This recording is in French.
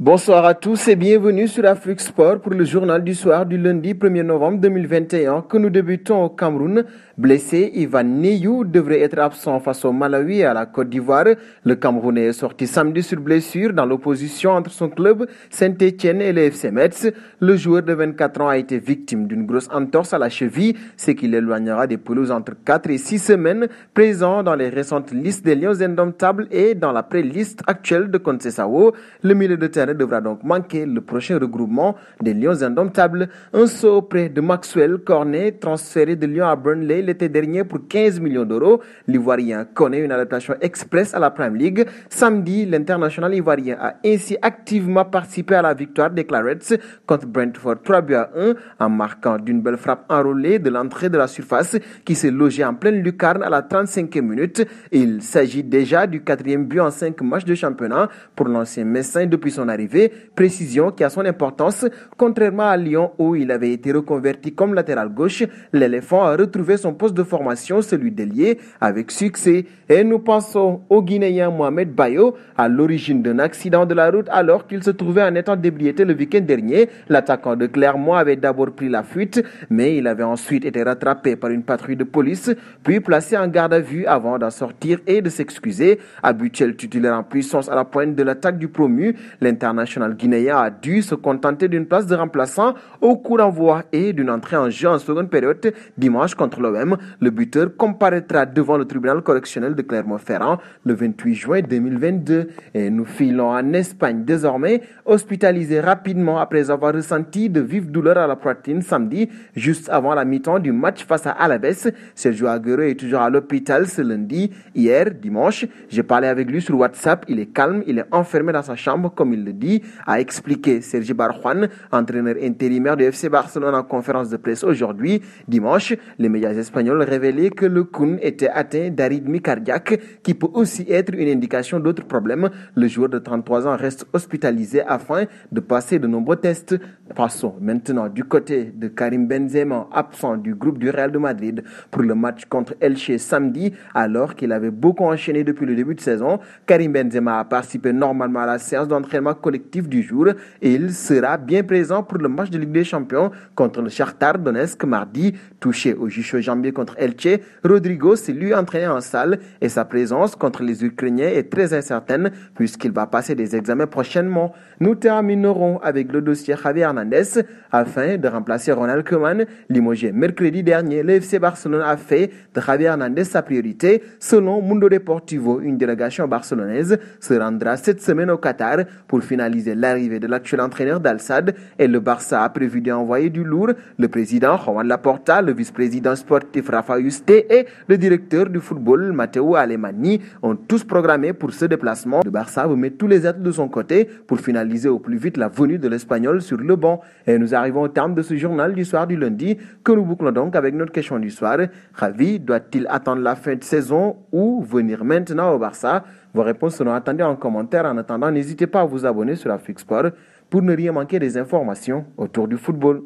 Bonsoir à tous et bienvenue sur Afrique Sport pour le journal du soir du lundi 1er novembre 2021 que nous débutons au Cameroun. Blessé, Ivan Neyou devrait être absent face au Malawi et à la Côte d'Ivoire. Le Camerounais est sorti samedi sur blessure dans l'opposition entre son club Saint-Etienne et le FC Metz. Le joueur de 24 ans a été victime d'une grosse entorse à la cheville, ce qui l'éloignera des pelouses entre 4 et 6 semaines, présent dans les récentes listes des Lions indomptables et dans la pré-liste actuelle de Conceição. Le milieu de terrain devra donc manquer le prochain regroupement des Lions indomptables. Un saut auprès de Maxwell Cornet, transféré de Lyon à Burnley l'été dernier pour 15 millions d'euros. L'Ivoirien connaît une adaptation express à la Premier League. Samedi, l'international ivoirien a ainsi activement participé à la victoire des Clarets contre Brentford 3-1 en marquant d'une belle frappe enroulée de l'entrée de la surface qui s'est logée en pleine lucarne à la 35e minute. Il s'agit déjà du 4e but en 5 matchs de championnat pour l'ancien Messin depuis son arrivée, précision qui a son importance. Contrairement à Lyon où il avait été reconverti comme latéral gauche, l'éléphant a retrouvé son poste de formation, celui d'ailier, avec succès. Et nous pensons au Guinéen Mohamed Bayo, à l'origine d'un accident de la route alors qu'il se trouvait en état d'ébriété le week-end dernier. L'attaquant de Clermont avait d'abord pris la fuite, mais il avait ensuite été rattrapé par une patrouille de police, puis placé en garde à vue avant d'en sortir et de s'excuser. Habituel titulaire en puissance à la pointe de l'attaque du promu, l'international guinéen a dû se contenter d'une place de remplaçant au coup d'envoi et d'une entrée en jeu en seconde période dimanche contre l'OM. Le buteur comparaîtra devant le tribunal correctionnel de Clermont-Ferrand le 28 juin 2022. Et nous filons en Espagne désormais, hospitalisé rapidement après avoir ressenti de vives douleurs à la poitrine samedi, juste avant la mi-temps du match face à Alaves. Sergio Agüero est toujours à l'hôpital ce lundi. Hier, dimanche, j'ai parlé avec lui sur WhatsApp. Il est calme, il est enfermé dans sa chambre, comme il le dit, a expliqué Sergi Barjuan, entraîneur intérimaire du FC Barcelone en conférence de presse aujourd'hui. Dimanche, les médias espagnols révélaient que le Kun était atteint d'arythmie cardiaque, qui peut aussi être une indication d'autres problèmes. Le joueur de 33 ans reste hospitalisé afin de passer de nombreux tests. Passons maintenant du côté de Karim Benzema, absent du groupe du Real de Madrid pour le match contre Elche samedi, alors qu'il avait beaucoup enchaîné depuis le début de saison. Karim Benzema a participé normalement à la séance d'entraînement collectif du jour et il sera bien présent pour le match de Ligue des Champions contre le Shakhtar Donetsk mardi. Touché au juchot-jambier contre Elche, Rodrigo s'est lui entraîné en salle et sa présence contre les Ukrainiens est très incertaine puisqu'il va passer des examens prochainement. Nous terminerons avec le dossier Javier Hernandez afin de remplacer Ronald Koeman, limogé mercredi dernier. Le FC Barcelone a fait de Javier Hernandez sa priorité. Selon Mundo Deportivo, une délégation barcelonaise se rendra cette semaine au Qatar pour finaliser l'arrivée de l'actuel entraîneur d'Al-Sadd et le Barça a prévu d'y envoyer du lourd. Le président Juan Laporta, le vice-président sportif Rafa Yuste et le directeur du football Matteo Alemany ont tous programmé pour ce déplacement. Le Barça veut mettre tous les atouts de son côté pour finaliser au plus vite la venue de l'Espagnol sur le banc. Et nous arrivons au terme de ce journal du soir du lundi que nous bouclons donc avec notre question du soir. Javi doit-il attendre la fin de saison ou venir maintenant au Barça? Vos réponses seront attendues en commentaire. En attendant, n'hésitez pas à vous abonner sur Afrique Sport pour ne rien manquer des informations autour du football.